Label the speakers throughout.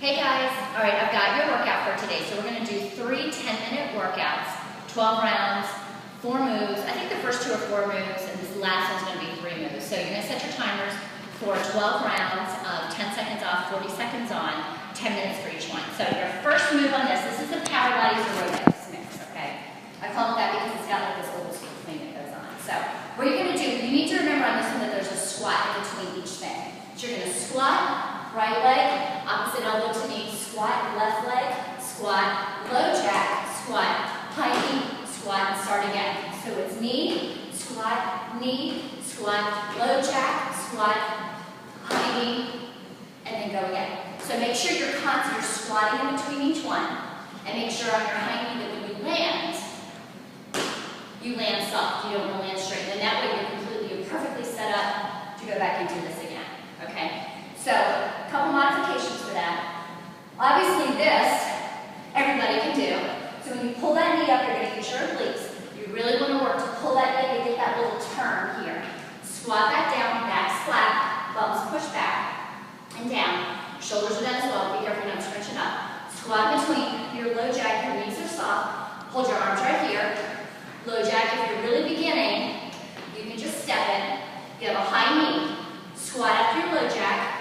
Speaker 1: Hey guys, all right, I've got your workout for today. So we're gonna do 3 10-minute workouts, 12 rounds, 4 moves. I think the first 2 are 4 moves and this last one's gonna be 3 moves. So you're gonna set your timers for 12 rounds of 10 seconds off, 40 seconds on, 10 minutes for each one. So your first move on this is the Powerbodyz aerobics mix, okay? I call it that because it's got like this old school thing that goes on. So what you're gonna do, you need to remember on this one that there's a squat in between each thing. So you're gonna squat, right leg, opposite elbow to knee, squat, left leg, squat, low jack, squat, high knee, squat, and start again. So it's knee, squat, low jack, squat, high knee, and then go again. So make sure you're squatting in between each one, and make sure on your high knee that when you land soft. You don't want to land straight. And that way you're perfectly set up to go back and do this again. Okay? So, a couple modifications for that. Obviously this, everybody can do. So when you pull that knee up, you're going to use your obliques. You really want to work to pull that knee to get that little turn here. Squat back down, back flat, bumps push back, and down. Shoulders are down as well. Be careful not to stretch it up. Squat between your low jack, your knees are soft. Hold your arms right here. Low jack, if you're really beginning, you can just step it. You have a high knee. Squat after your low jack.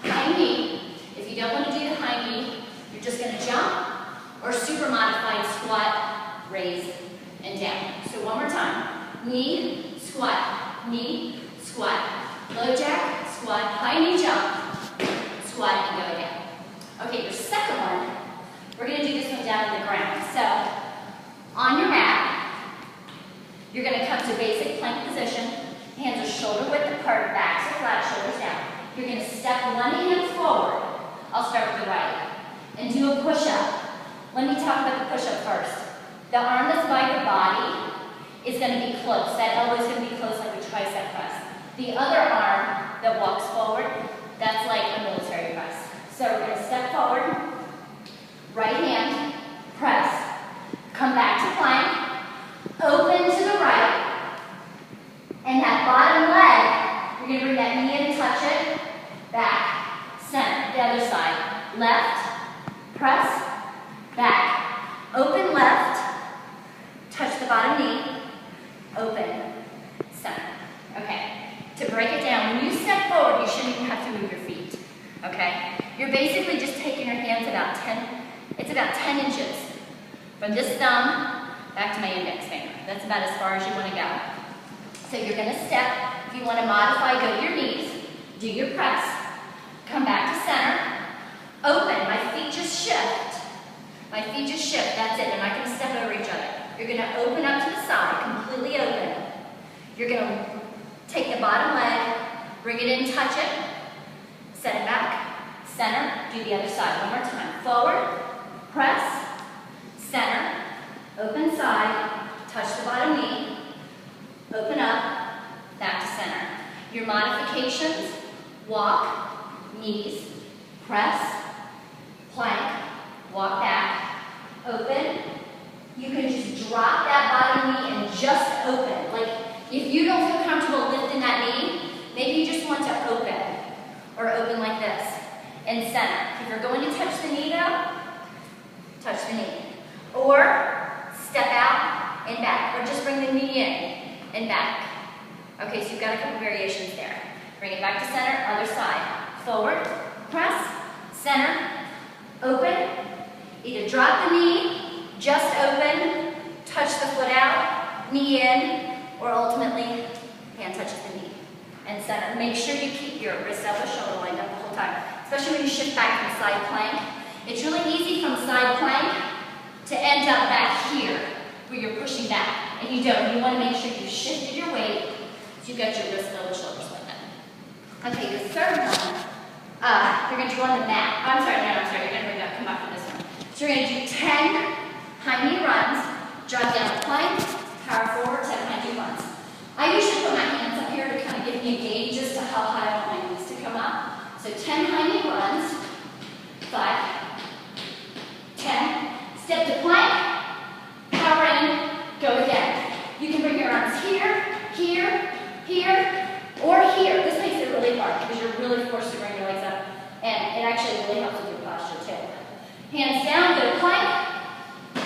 Speaker 1: High knee. If you don't want to do the high knee, you're just going to jump or super modified squat, raise, and down. So one more time. Knee, squat, low jack, squat, high knee jump, squat, and go again. Okay, your second one, we're going to do this one down on the ground. So on your mat, you're going to come to basic plank position. Hands are shoulder width apart, backs are flat, shoulders down. You're going to step one hand forward. I'll start with the right. And do a push-up. Let me talk about the push-up first. The arm that's by your body is going to be close. That elbow is going to be close like a tricep press. The other arm that walks forward, that's like a military press. So we're going to step forward, right hand, press, come back to plank, open to the right, and that bottom leg, you're going to bring that knee in and touch it, back, center, the other side, left, press, back, open left, touch the bottom knee, open, center. Okay, to break it down, when you step forward, you shouldn't even have to move your feet, okay? You're basically just taking your hands about 10 inches from this thumb back to my index finger. That's about as far as you want to go. So you're going to step. If you want to modify, go to your knees, do your press, come back to center, open. My feet just shift. That's it. They're not going to step over each other. You're going to open up to the side, completely open. You're going to take the bottom leg, bring it in, touch it, set it back, center, do the other side. One more time. Forward, press, center, open side, touch the bottom knee, open up, back to center. Your modifications, walk, knees, press, plank, walk back, open. You can just drop that bottom knee and just open. Like, if you don't feel comfortable lifting that knee, maybe you just want to open, or open like this, and center. If you're going to touch the knee though, touch the knee. Or step out and back, or just bring the knee in and back. Okay, so you've got a couple variations there. Bring it back to center, other side. Forward, press, center, open. Either drop the knee, just open, touch the foot out, knee in, or ultimately, hand touches the knee and center. Make sure you keep your wrist, elbow, shoulder lined up the whole time, especially when you shift back from side plank. It's really easy from side plank to end up back here, where you're pushing back, and you don't. You want to make sure you've shifted your weight, so you've got your wrist, elbow, shoulders like that. Okay, your third one, you're going to go on the mat. You're going to come back from this one. So you're going to do 10 high knee runs, jog down a plank, power forward, 10 high knee runs. I usually put my hands up here to kind of give me a gauge as to how high I want my knees to come up. So 10 high knee runs, 5, 10, step to plank, power in, go again. You can bring your arms here, here, here, or here. This makes it really hard because you're really forced to bring your legs up And it actually really helps with your posture too. Hands down, go to plank,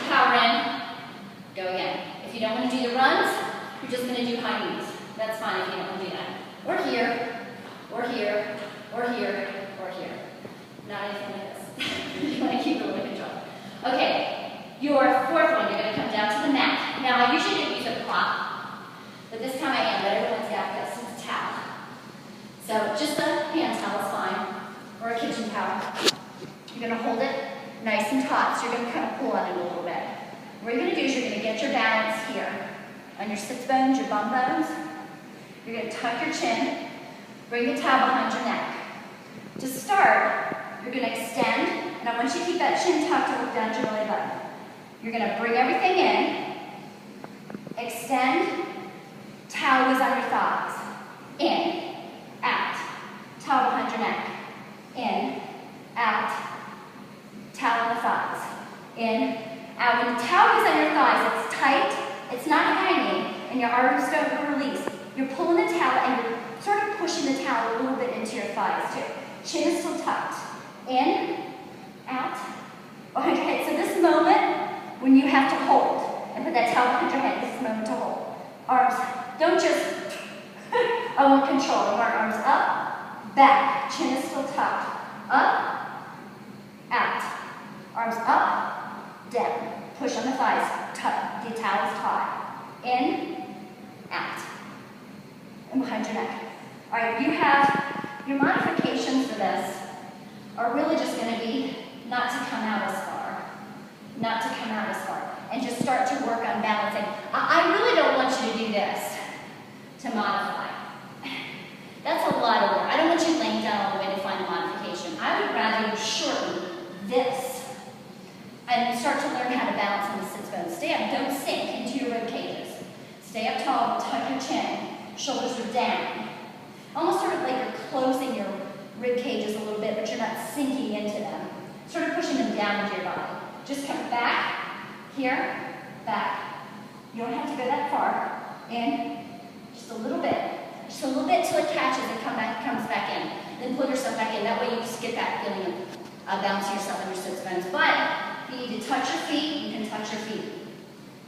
Speaker 1: power in, go again. If you don't want to do the runs, you're just going to do high knees. That's fine if you don't want to do that. Or here, or here, or here, or here. Not anything like this. You want to keep a little control. Okay, your fourth one, you're going to come down to the mat. Now, I usually don't use a prop, but this time I am, but everyone's got this. It's a towel. So just a hand towel is fine, or a kitchen towel. You're going to hold it nice and taut, so you're going to kind of pull on it a little bit. What you're going to do is you're going to get your balance here on your sits bones, your bum bones. You're going to tuck your chin, bring the towel behind your neck. To start, you're going to extend, and I want you to keep that chin tucked to look down at your belly button. You're going to bring everything in, extend, towel goes on your thighs, in, out, towel behind your neck, in, out, towel on the thighs, in, out. When the towel goes on your thighs, it's tight, it's not hanging, and your arms don't release. You're pulling the towel and you're sort of pushing the towel a little bit into your thighs too. Chin is still tucked. In, out, behind your head. So this moment, when you have to hold and put that towel behind your head, this is the moment to hold. Arms, don't just, I want control. I want arms up, back. Chin is still tucked. Up, out. Arms up, down. Push on the thighs. Tuck. The towel is taut. In, out. And behind your neck. All right, you have your modifications for this are really just going to be not to come out as far. Not to come out as far. And just start to work on balancing. I really don't want you to do this to modify. That's a lot of work. I don't want you laying down all the way to find a modification. I would rather you shorten this and start to learn how to balance on the sits bones. Stay up, don't sink into your rib cages. Stay up tall, tuck your chin, shoulders are down. Almost sort of like you're closing your rib cages a little bit, but you're not sinking into them. Sort of pushing them down into your body. Just come back, here, back. You don't have to go that far. In, just a little bit. Just a little bit till it catches and comes back in. Then pull yourself back in. That way you just get that feeling of balancing yourself on your sits bones. But if you need to touch your feet, you can touch your feet.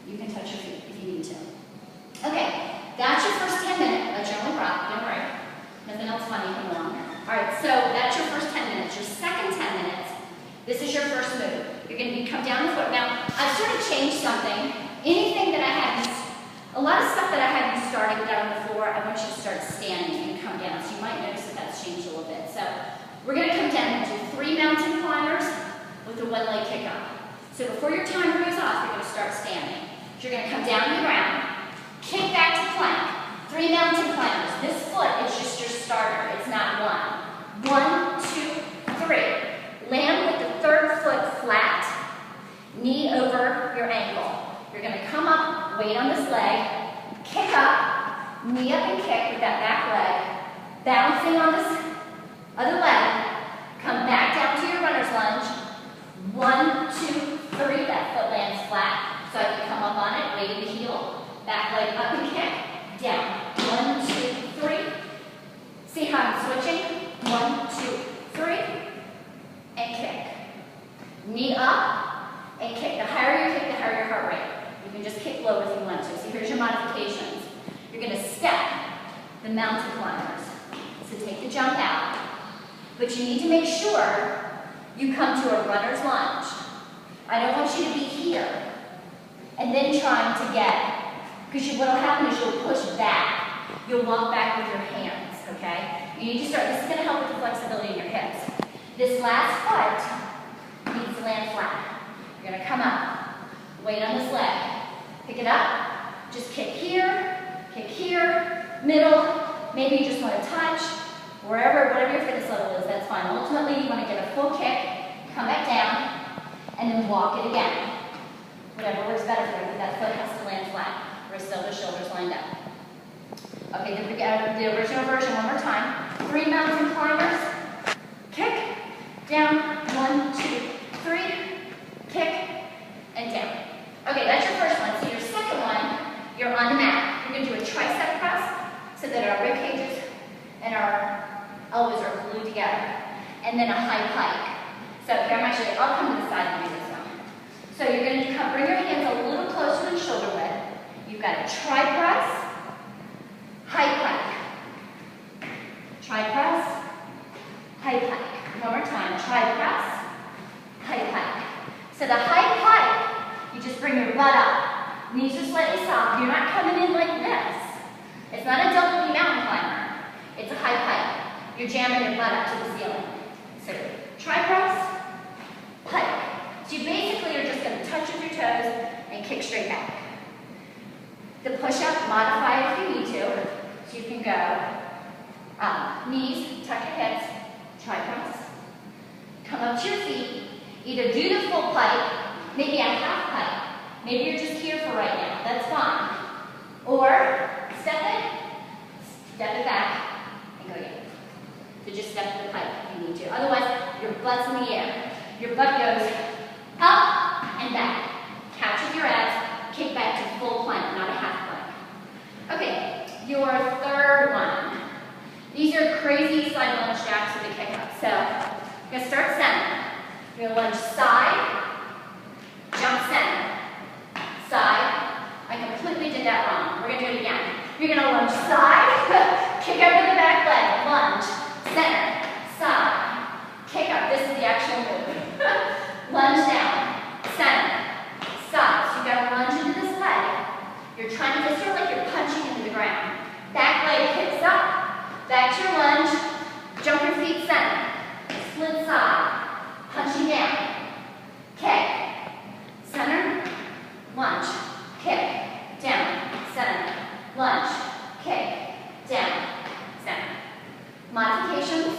Speaker 1: You can touch your feet if you need to. Okay, that's your first 10 minutes. That's your only prop, don't worry. Nothing else funny coming along. All right, so that's your first 10 minutes. Your second 10 minutes, this is your first move. You're going to come down the foot. Now, I've sort of changed something. Anything that I had you, a lot of stuff that I had you starting down on the floor, I want you to start standing and come down. So you might notice that that's changed a little bit. So we're going to come down and do 3 mountain climbers with a 1 leg kick up. So before your timer goes off, you're going to start standing. So you're going to come down to the ground, kick back to plank. 3 mountain climbers. This foot is just your starter. It's not 1. 1, 2, 3. Land with the third foot flat, knee over your ankle. You're going to come up, weight on this leg, kick up, knee up and kick with that back leg, bouncing on this other leg, come back down to your runner's lunge. 1, 2, 3. That foot lands flat, so I can come up on it, weight in the heel, back leg up and kick. Down. 1, 2, 3. See how I'm switching? 1, 2, 3. And kick. Knee up and kick. The higher you kick, the higher your heart rate. You can just kick low if you want to. So here's your modifications. You're going to step the mountain climbers. So take the jump out. But you need to make sure you come to a runner's lunge. I don't want you to be here and then trying to get. Because what will happen is you'll push back. You'll walk back with your hands, okay? You need to start. This is going to help with the flexibility in your hips. This last foot needs to land flat. You're going to come up. Weight on this leg. Pick it up. Just kick here, middle. Maybe you just want to touch. Wherever, whatever your fitness level is, that's fine. Ultimately, you want to get a full kick, come back down, and then walk it again. Whatever works better for you, but that foot has to land flat. Wrist over, shoulders lined up. Okay, the original version one more time. 3 mountain climbers. Kick, down, 1, 2, 3. Kick, and down. Okay, that's your first one. So your second one, you're on the mat. You're going to do a tricep press so that our rib cages and our elbows are glued together. and then a high pike. So here, I'll come to the side and do this one. So you're going to bring your hands a little closer than shoulder width. You've got a tri-press, high pike. Tri-press, high pike. One more time, tri-press, high pike. So the high pike, you just bring your butt up. Knees are slightly soft. You're not coming in like this. It's not a double knee mountain climber. It's a high pike. You're jamming your butt up to the ceiling. So tri-press, pike. So you basically are just going to touch with your toes and kick straight back. The push-up, modify if you need to. So you can go knees, tuck your hips, tri-press. Come up to your feet. Either do the full pike, maybe a half pike. Maybe you're just here for right now. That's fine. Or step it back, and go again. So just step the pike if you need to. Otherwise, your butt's in the air. Your butt goes up and back. Catch with your abs, kick back to full plank, not a half plank. Okay, your third one. These are crazy side lunge jacks with a kick up. So, you're going to start center. You're going to lunge side, jump center, side. I completely did that wrong. We're going to do it again. You're going to lunge side, kick over the back leg, lunge, center, side, kick up. This is the actual move. Lunge down, center, side. So you've got to lunge into this leg. You're trying to just feel like you're punching into the ground. Back leg kicks up, back to your lunge, jump your feet center, split side, punching down, kick, center, lunge, kick, down, center, lunge, kick, down, center. Modifications,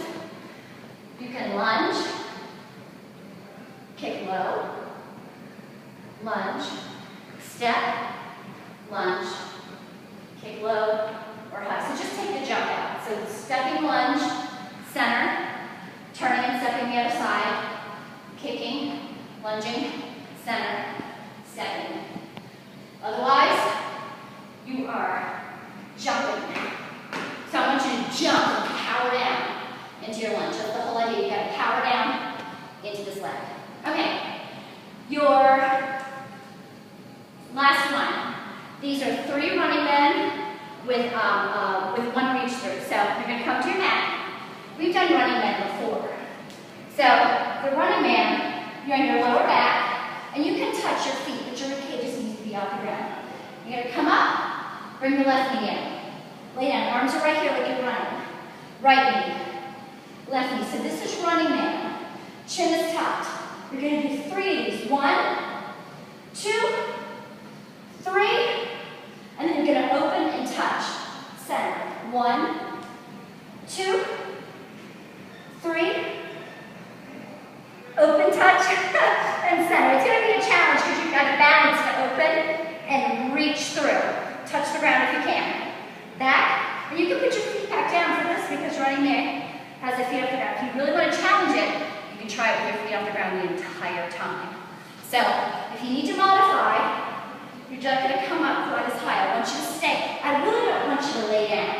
Speaker 1: you can lunge, kick low, lunge, step, lunge, kick low or high. So just take the jump out. So stepping lunge, center, turning and stepping the other side, kicking, lunging, center, stepping. Otherwise, you are jumping. So I want you to jump and power down into your lunge. That's the whole idea. You got to power down into this leg. Okay. Your last one. These are 3 running men with one reach through. So you're going to come to your mat. We've done running men before. So the running man, you're on your lower back, and you can touch your feet, but your ribcage needs to be off the ground. You're going to come up, bring the left knee in. Lay down. Arms are right here like you're running. Right knee, left knee. So this is running man. Chin is tucked. You're going to do 3 of these. 1, 2, 3, and then you're going to open and touch. Center. 1, 2, 3, open, touch, and center. It's going to be a challenge because you've got to balance to open and reach through. Touch the ground if you can. Back, and you can put your feet back down for this because running man has the feet off the ground. If you really want to challenge it, you can try it with your feet off the ground the entire time. So, if you need to modify, you're just going to come up quite as high. I want you to stay. I really don't want you to lay down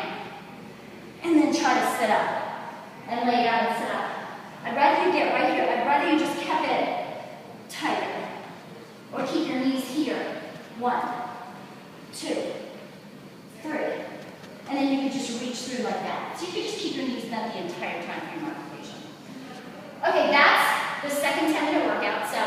Speaker 1: and then try to sit up and lay down and sit up. I'd rather you get right here. I'd rather you just kept it tighter. Or keep your knees here. 1, 2, 3. And then you can just reach through like that. So you can just keep your knees bent the entire time for your modification. Okay, that's the second 10-minute workout. So